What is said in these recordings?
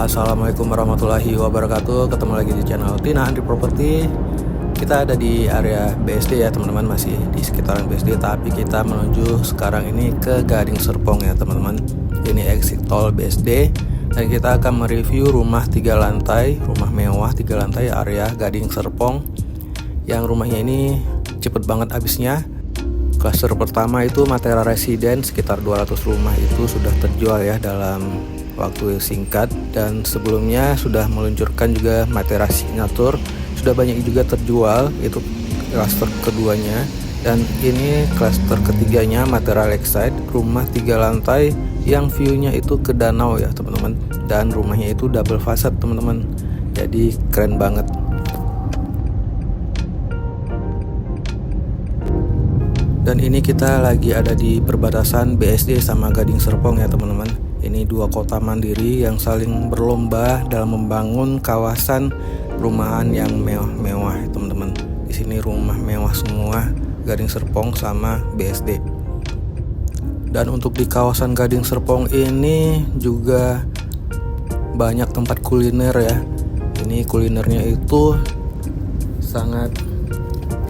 Assalamualaikum warahmatullahi wabarakatuh. Ketemu lagi di channel Tina Andri Property. Kita ada di area BSD ya teman-teman, masih di sekitaran BSD, tapi kita menuju sekarang ini ke Gading Serpong ya teman-teman. Ini exit tol BSD dan kita akan mereview rumah 3 lantai, rumah mewah 3 lantai area Gading Serpong. Yang rumahnya ini cepet banget habisnya. Klaster pertama itu Matera Residen, sekitar 200 rumah itu sudah terjual ya dalam waktu singkat, dan sebelumnya sudah meluncurkan juga Matera Signature, sudah banyak juga terjual, itu klaster keduanya. Dan ini klaster ketiganya Matera Lakeside, rumah 3 lantai yang view-nya itu ke danau ya teman-teman, dan rumahnya itu double facade teman-teman, jadi keren banget. Dan ini kita lagi ada di perbatasan BSD sama Gading Serpong ya teman-teman. Ini dua kota mandiri yang saling berlomba dalam membangun kawasan perumahan yang mewah-mewah teman-teman. Di sini rumah mewah semua, Gading Serpong sama BSD. Dan untuk di kawasan Gading Serpong ini juga banyak tempat kuliner ya. Ini kulinernya itu sangat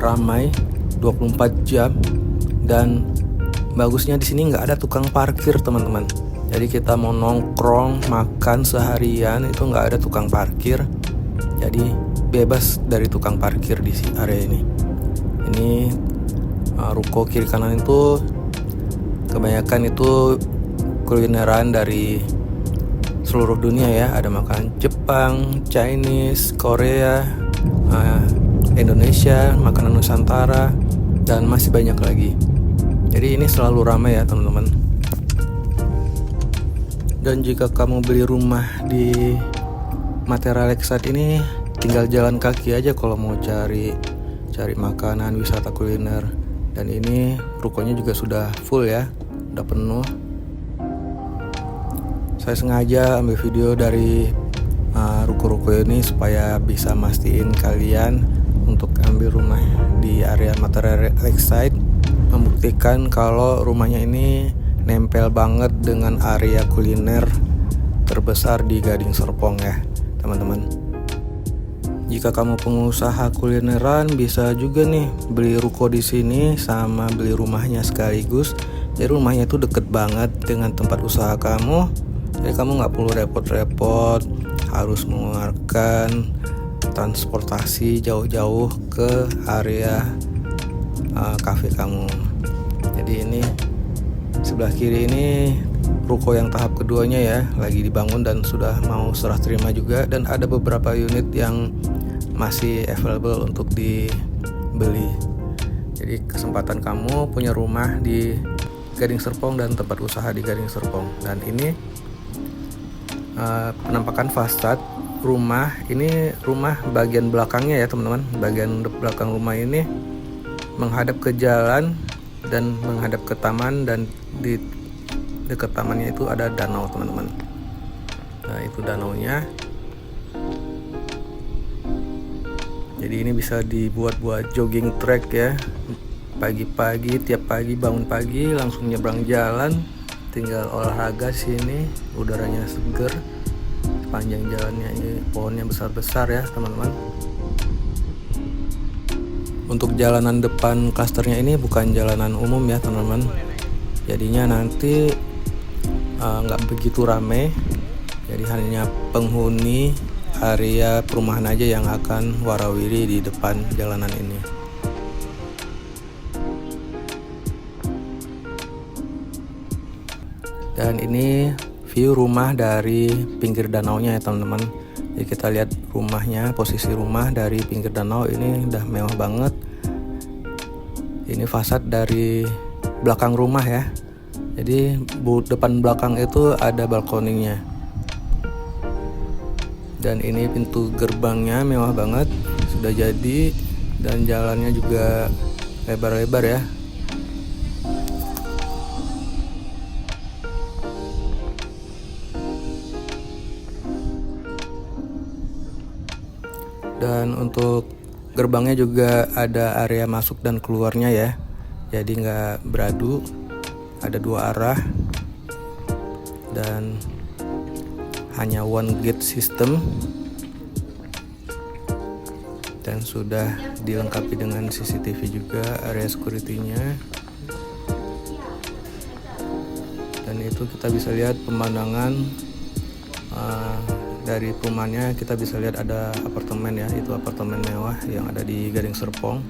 ramai 24 jam, dan bagusnya di sini nggak ada tukang parkir teman-teman. Jadi kita mau nongkrong makan seharian itu nggak ada tukang parkir, jadi bebas dari tukang parkir di area ini. Ini ruko kiri kanan itu kebanyakan itu kulineran dari seluruh dunia ya. Ada makanan Jepang, Chinese, Korea, Indonesia, makanan Nusantara, dan masih banyak lagi. Jadi ini selalu ramai ya teman-teman. Dan jika kamu beli rumah di Matera Lakeside ini, tinggal jalan kaki aja kalau mau cari makanan, wisata kuliner. Dan ini rukonya juga sudah full ya, udah penuh. Saya sengaja ambil video dari ruko-ruko ini supaya bisa mastiin kalian untuk ambil rumah di area Matera Lakeside, membuktikan kalau rumahnya ini nempel banget dengan area kuliner terbesar di Gading Serpong ya teman-teman. Jika kamu pengusaha kulineran, bisa juga nih beli ruko di sini sama beli rumahnya sekaligus. Jadi rumahnya itu deket banget dengan tempat usaha kamu, jadi kamu nggak perlu repot-repot harus mengeluarkan transportasi jauh-jauh ke area kafe kamu. Jadi ini sebelah kiri ini ruko yang tahap keduanya ya, lagi dibangun dan sudah mau serah terima juga, dan ada beberapa unit yang masih available untuk dibeli. Jadi kesempatan kamu punya rumah di Gading Serpong dan tempat usaha di Gading Serpong. Dan ini penampakan fasad rumah, ini rumah bagian belakangnya ya teman-teman. Bagian belakang rumah ini menghadap ke jalan dan menghadap ke taman, dan di dekat tamannya itu ada danau teman-teman. Nah itu danaunya. Jadi ini bisa dibuat buat jogging track ya. Pagi-pagi, tiap pagi bangun pagi langsung nyebrang jalan, tinggal olahraga sini, udaranya seger. Panjang jalannya ini pohonnya besar-besar ya teman-teman. Untuk jalanan depan klasternya ini bukan jalanan umum ya teman-teman, jadinya nanti nggak begitu rame, jadi hanya penghuni area perumahan aja yang akan warawiri di depan jalanan ini. Dan ini view rumah dari pinggir danaunya ya teman-teman. Jadi kita lihat rumahnya, posisi rumah dari pinggir danau ini udah mewah banget. Ini fasad dari belakang rumah ya. Jadi depan belakang itu ada balkoninya. Dan ini pintu gerbangnya mewah banget, sudah jadi, dan jalannya juga lebar-lebar ya. Dan untuk gerbangnya juga ada area masuk dan keluarnya ya, jadi nggak beradu, ada 2 arah dan hanya one gate system, dan sudah dilengkapi dengan CCTV juga area security-nya. Dan itu kita bisa lihat pemandangan dari perumahannya. Kita bisa lihat ada apartemen ya, itu apartemen mewah yang ada di Gading Serpong.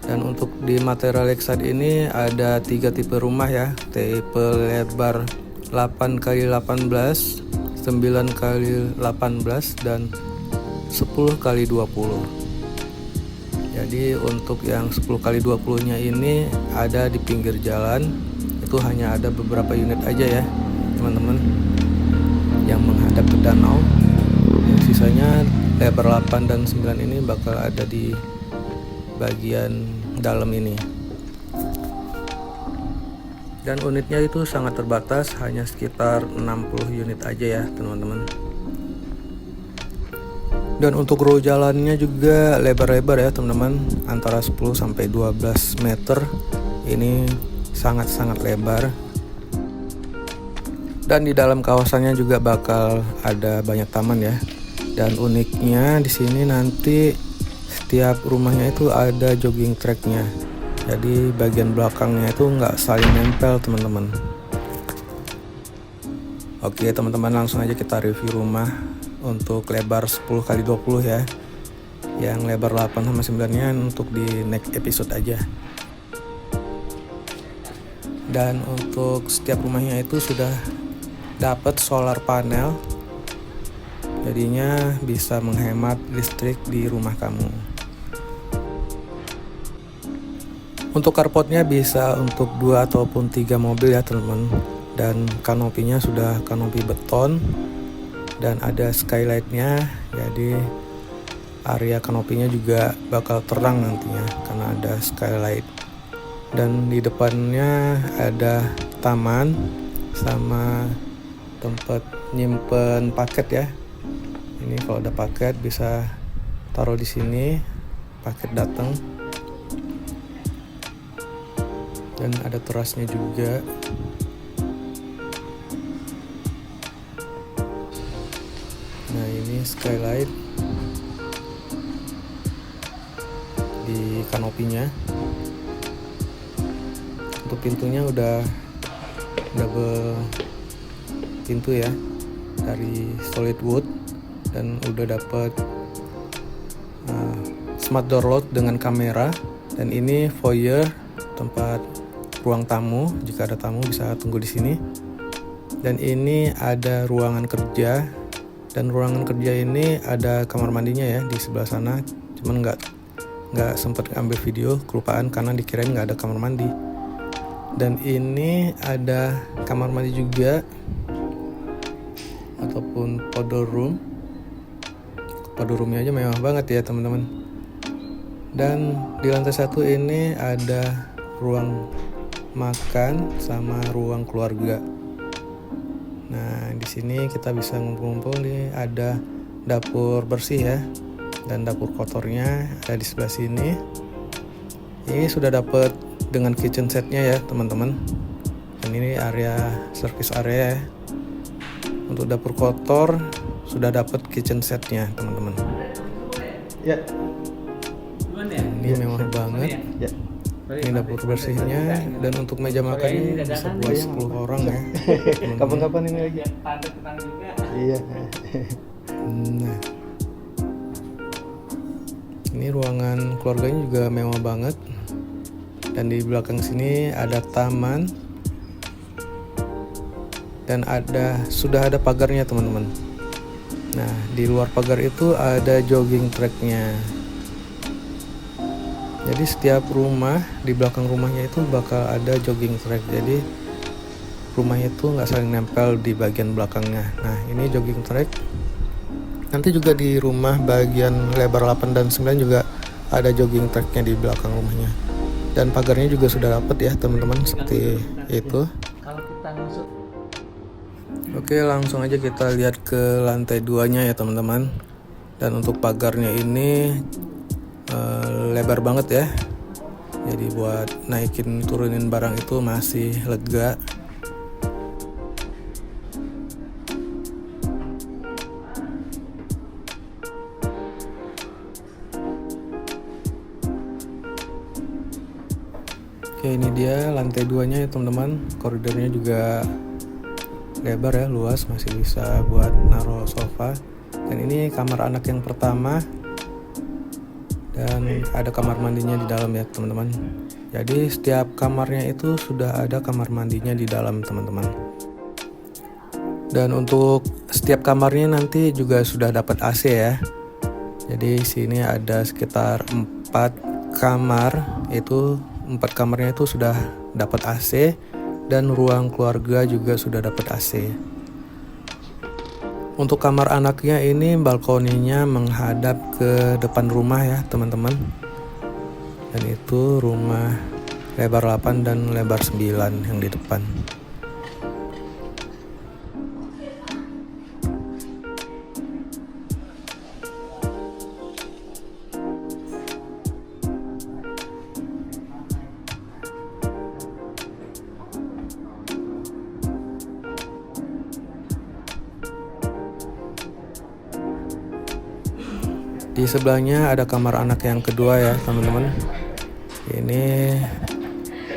Dan untuk di Matera Lakeside ini ada 3 tipe rumah ya, tipe lebar 8x18, 9x18, dan 10x20. Jadi untuk yang 10x20 nya ini ada di pinggir jalan, itu hanya ada beberapa unit aja ya teman-teman yang menghadap ke danau. Yang sisanya lebar 8 dan 9 ini bakal ada di bagian dalam ini. Dan unitnya itu sangat terbatas, hanya sekitar 60 unit aja ya teman-teman. Dan untuk row jalannya juga lebar-lebar ya teman-teman, antara 10 sampai 12 meter. Ini sangat-sangat lebar. Dan di dalam kawasannya juga bakal ada banyak taman ya. Dan uniknya di sini nanti setiap rumahnya itu ada jogging tracknya. Jadi bagian belakangnya itu nggak saling nempel teman-teman. Oke teman-teman, langsung aja kita review rumah untuk lebar 10x20 ya. Yang lebar 8 sama 9 nya untuk di next episode aja. Dan untuk setiap rumahnya itu sudah dapat solar panel, jadinya bisa menghemat listrik di rumah kamu. Untuk carportnya bisa untuk 2 ataupun 3 mobil ya teman-teman. Dan kanopinya sudah kanopi beton dan ada skylightnya, jadi area kanopinya juga bakal terang nantinya karena ada skylight. Dan di depannya ada taman sama tempat nyimpen paket ya. Ini kalau ada paket bisa taruh di sini, paket datang. Dan ada terasnya juga. Nah ini skylight di kanopinya. Untuk pintunya udah double pintu ya, dari solid wood, dan udah dapet smart door lock dengan kamera. Dan ini foyer, tempat ruang tamu, jika ada tamu bisa tunggu di sini. Dan ini ada ruangan kerja, dan ruangan kerja ini ada kamar mandinya ya di sebelah sana. Cuman nggak sempet ambil video, kelupaan karena dikirain nggak ada kamar mandi. Dan ini ada kamar mandi juga, ataupun powder room. Powder roomnya aja mewah banget ya teman-teman. Dan di lantai 1 ini ada ruang makan sama ruang keluarga. Nah di sini kita bisa ngumpul-ngumpul nih, ada dapur bersih ya, dan dapur kotornya ada di sebelah sini. Ini sudah dapat dengan kitchen setnya ya teman-teman. Dan ini area service area ya. Untuk dapur kotor sudah dapat kitchen setnya teman-teman. Ya. Ini mewah banget. Ya. Ini dapur bersihnya, dan untuk meja makannya bisa buat 10 orang ya. Kapan-kapan ini lagi. Iya. Nah. Ini ruangan keluarganya juga mewah banget. Dan di belakang sini ada taman. Dan sudah ada pagarnya teman-teman. Nah di luar pagar itu ada jogging tracknya. Jadi setiap rumah, di belakang rumahnya itu bakal ada jogging track. Jadi rumahnya itu nggak saling nempel di bagian belakangnya. Nah, ini jogging track. Nanti juga di rumah bagian lebar 8 dan 9 juga ada jogging tracknya di belakang rumahnya. Dan pagarnya juga sudah dapat ya teman-teman, seperti itu. Oke, langsung aja kita lihat ke lantai 2-nya ya teman-teman. Dan untuk pagarnya ini lebar banget ya. Jadi buat naikin turunin barang itu masih lega. Oke, ini dia lantai 2-nya ya teman-teman. Koridornya juga lebar ya, luas, masih bisa buat naruh sofa. Dan ini kamar anak yang pertama. Dan ada kamar mandinya di dalam ya teman-teman. Jadi setiap kamarnya itu sudah ada kamar mandinya di dalam teman-teman. Dan untuk setiap kamarnya nanti juga sudah dapat AC ya. Jadi sini ada sekitar 4 kamar, itu 4 kamarnya itu sudah dapat AC, dan ruang keluarga juga sudah dapat AC. Untuk kamar anaknya ini balkoninya menghadap ke depan rumah ya teman-teman. Dan itu rumah lebar 8 dan lebar 9 yang di depan. Di sebelahnya ada kamar anak yang kedua ya teman-teman. Ini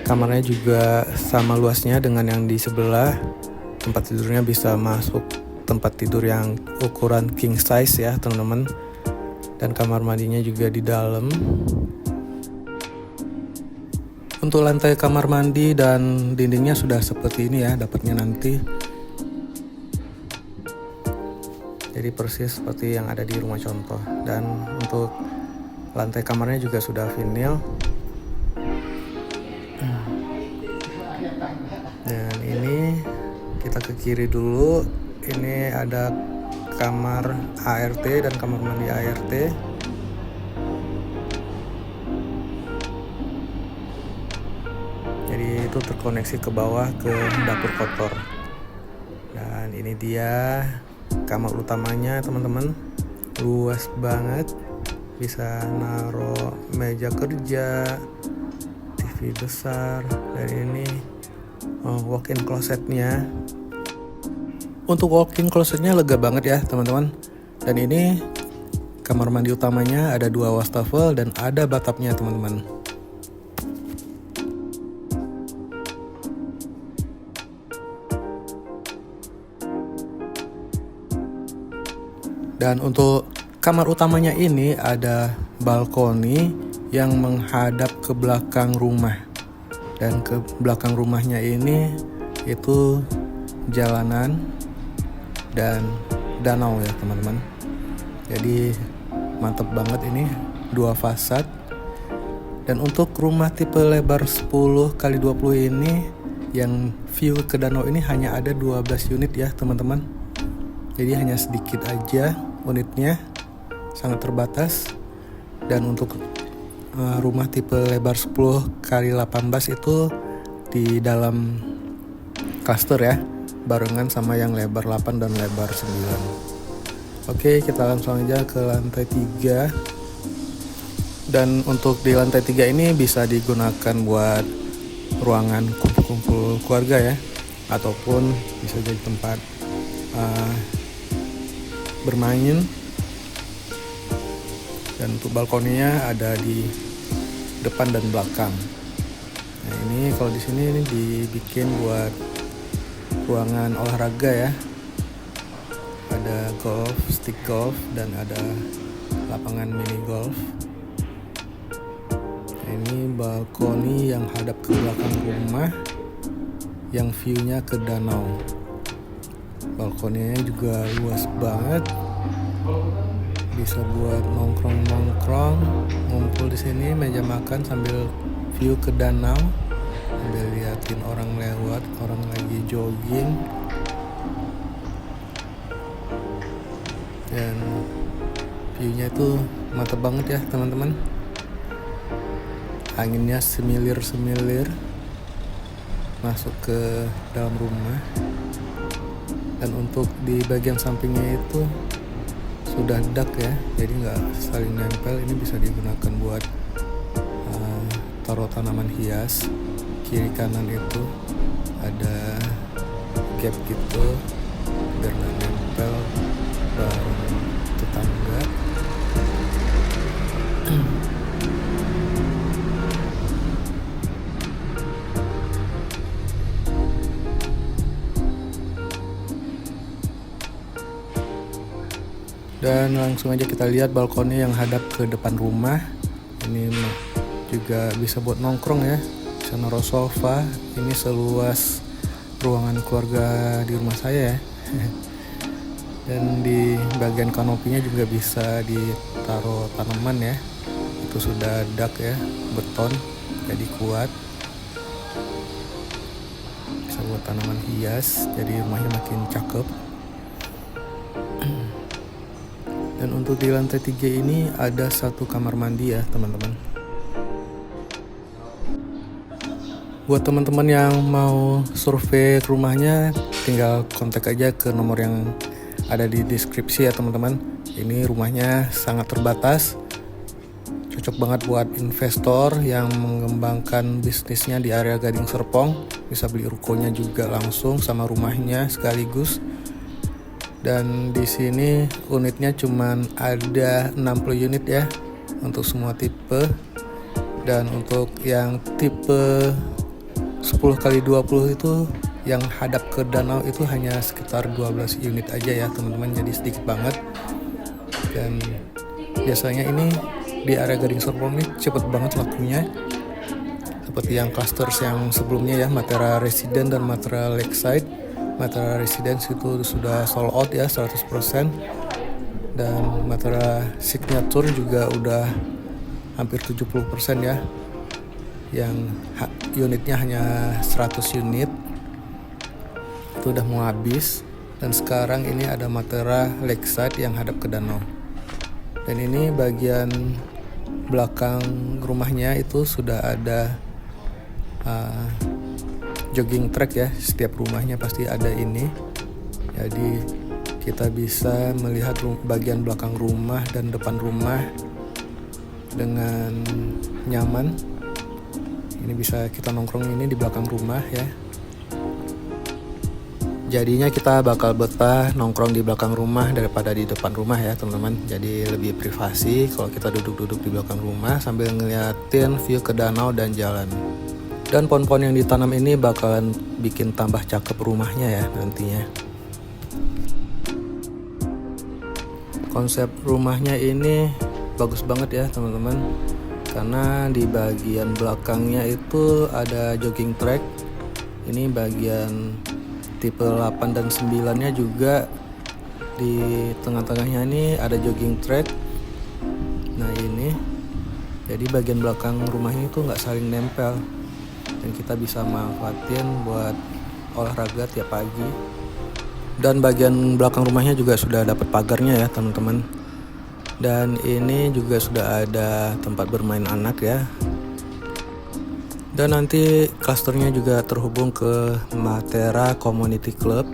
kamarnya juga sama luasnya dengan yang di sebelah. Tempat tidurnya bisa masuk tempat tidur yang ukuran king size ya teman-teman. Dan kamar mandinya juga di dalam. Untuk lantai kamar mandi dan dindingnya sudah seperti ini ya dapatnya nanti. Jadi persis seperti yang ada di rumah contoh. Dan untuk lantai kamarnya juga sudah vinil. Dan ini kita ke kiri dulu. Ini ada kamar ART dan kamar mandi ART. Jadi itu terkoneksi ke bawah ke dapur kotor. Dan ini dia kamar utamanya teman-teman, luas banget, bisa naruh meja kerja, TV besar, dan ini walk-in closetnya. Untuk walk-in closetnya lega banget ya teman-teman. Dan ini kamar mandi utamanya ada 2 wastafel dan ada bathtubnya teman-teman. Dan untuk kamar utamanya ini ada balkoni yang menghadap ke belakang rumah. Dan ke belakang rumahnya ini itu jalanan dan danau ya teman-teman. Jadi mantap banget ini, 2 fasad. Dan untuk rumah tipe lebar 10x20 ini yang view ke danau ini hanya ada 12 unit ya teman-teman. Jadi hanya sedikit aja unitnya, sangat terbatas. Dan untuk rumah tipe lebar 10x18 itu di dalam cluster ya, barengan sama yang lebar 8 dan lebar 9. Oke, kita langsung aja ke lantai 3. Dan untuk di lantai 3 ini bisa digunakan buat ruangan kumpul-kumpul keluarga ya, ataupun bisa jadi tempat bermain. Dan untuk balkoninya ada di depan dan belakang. Nah, ini kalau di sini ini dibikin buat ruangan olahraga ya. Ada golf, stick golf, dan ada lapangan mini golf. Nah, ini balkoni yang hadap ke belakang rumah, yang view-nya ke danau. Balkoninya juga luas banget. bisa buat nongkrong-nongkrong, ngumpul di sini meja makan sambil view ke danau, sambil liatin orang lewat, orang lagi jogging. Dan view-nya itu mantap banget ya teman-teman. Anginnya semilir-semilir masuk ke dalam rumah. Dan untuk di bagian sampingnya itu sudah dak ya, jadi nggak saling nempel. Ini bisa digunakan buat taruh tanaman hias. Kiri kanan itu ada gap gitu biar nggak nempel bareng tetangga. Dan langsung aja kita lihat balkonnya yang hadap ke depan rumah. Ini juga bisa buat nongkrong ya, bisa naruh sofa. Ini seluas ruangan keluarga di rumah saya ya. Dan di bagian kanopinya juga bisa ditaruh tanaman ya. Itu sudah dak ya, beton, jadi kuat. Bisa buat tanaman hias, jadi rumahnya makin cakep. Dan untuk di lantai 3 ini ada satu kamar mandi ya teman-teman. Buat teman-teman yang mau survei rumahnya, tinggal kontak aja ke nomor yang ada di deskripsi ya teman-teman. Ini rumahnya sangat terbatas, cocok banget buat investor yang mengembangkan bisnisnya di area Gading Serpong. Bisa beli rukonya juga langsung sama rumahnya sekaligus. Dan di sini unitnya cuman ada 60 unit ya untuk semua tipe. Dan untuk yang tipe 10x20 itu yang hadap ke danau itu hanya sekitar 12 unit aja ya teman-teman, jadi sedikit banget. Dan biasanya ini di area Gading Serpong ini cepet banget lakunya, seperti yang cluster yang sebelumnya ya, Matera Residence dan Matera Lakeside. Matera Residence itu sudah sold out ya 100%, dan Matera Signature juga udah hampir 70% ya, yang unitnya hanya 100 unit itu udah mau habis. Dan sekarang ini ada Matera Lakeside yang hadap ke danau. Dan ini bagian belakang rumahnya itu sudah ada jogging track ya, setiap rumahnya pasti ada ini. Jadi kita bisa melihat bagian belakang rumah dan depan rumah dengan nyaman. Ini bisa kita nongkrong ini di belakang rumah ya. Jadinya kita bakal betah nongkrong di belakang rumah daripada di depan rumah ya teman-teman. Jadi lebih privasi kalau kita duduk-duduk di belakang rumah sambil ngeliatin view ke danau dan jalan. Dan pohon-pohon yang ditanam ini bakalan bikin tambah cakep rumahnya ya nantinya. Konsep rumahnya ini bagus banget ya teman-teman, karena di bagian belakangnya itu ada jogging track. Ini bagian tipe 8 dan 9 nya juga di tengah-tengahnya ini ada jogging track. Nah ini, jadi bagian belakang rumahnya itu nggak saling nempel, dan kita bisa manfaatin buat olahraga tiap pagi. Dan bagian belakang rumahnya juga sudah dapat pagarnya ya teman-teman. Dan ini juga sudah ada tempat bermain anak ya. Dan nanti klasternya juga terhubung ke Matera Community Club,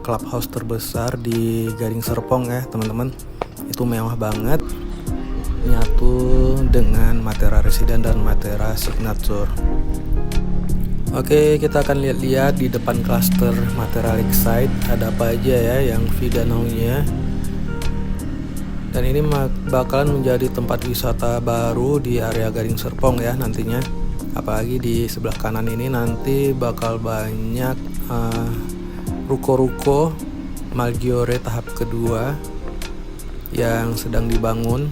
clubhouse terbesar di Gading Serpong ya teman-teman. Itu mewah banget, nyatu dengan Matera Residence dan Matera Signature. Oke, kita akan lihat-lihat di depan klaster Matera Lakeside ada apa aja ya yang view danaunya. Dan ini bakalan menjadi tempat wisata baru di area Gading Serpong ya nantinya. Apalagi di sebelah kanan ini nanti bakal banyak ruko-ruko Malgiore tahap kedua yang sedang dibangun.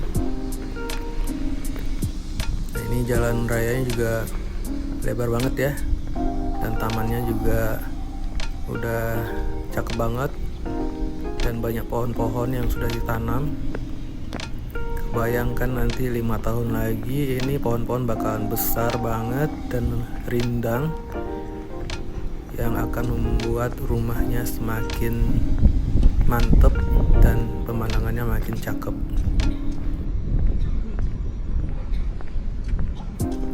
Nah, ini jalan rayanya juga lebar banget ya. Dan tamannya juga udah cakep banget, dan banyak pohon-pohon yang sudah ditanam. Bayangkan nanti 5 tahun lagi ini pohon-pohon bakalan besar banget dan rindang, yang akan membuat rumahnya semakin mantep dan pemandangannya makin cakep.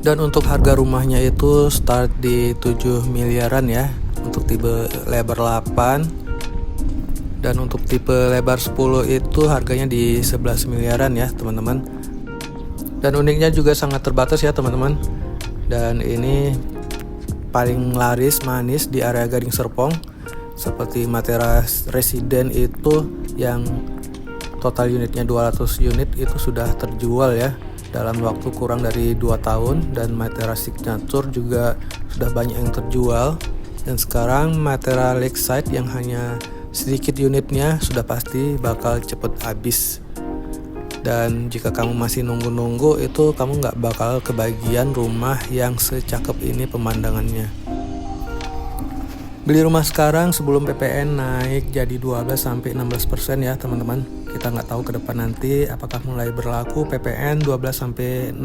Dan untuk harga rumahnya itu start di 7 miliaran ya, untuk tipe lebar 8, dan untuk tipe lebar 10 itu harganya di 11 miliaran ya teman-teman. Dan uniknya juga sangat terbatas ya teman-teman. Dan ini paling laris manis di area Gading Serpong. Seperti Matera Resident itu yang total unitnya 200 unit itu sudah terjual ya dalam waktu kurang dari 2 tahun. Dan Matera Signature juga sudah banyak yang terjual. Dan sekarang Matera Lakeside yang hanya sedikit unitnya sudah pasti bakal cepet habis. Dan jika kamu masih nunggu-nunggu, itu kamu nggak bakal kebagian rumah yang secakep ini pemandangannya. Beli rumah sekarang sebelum PPN naik jadi 12-16% ya teman-teman. Kita nggak tahu ke depan nanti apakah mulai berlaku PPN 12-16%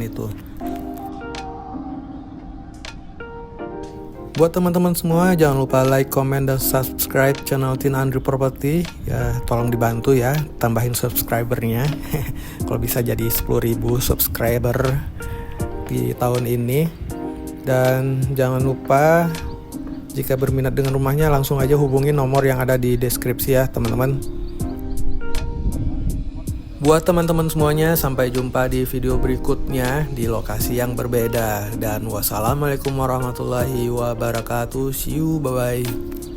itu. Buat teman-teman semua, jangan lupa like, comment, dan subscribe channel Tin Andri Property. Ya, tolong dibantu ya, tambahin subscribernya. Kalau bisa jadi 10.000 subscriber di tahun ini. Dan jangan lupa, jika berminat dengan rumahnya, langsung aja hubungi nomor yang ada di deskripsi ya teman-teman. Buat teman-teman semuanya, sampai jumpa di video berikutnya di lokasi yang berbeda. Dan wassalamualaikum warahmatullahi wabarakatuh. See you, bye-bye.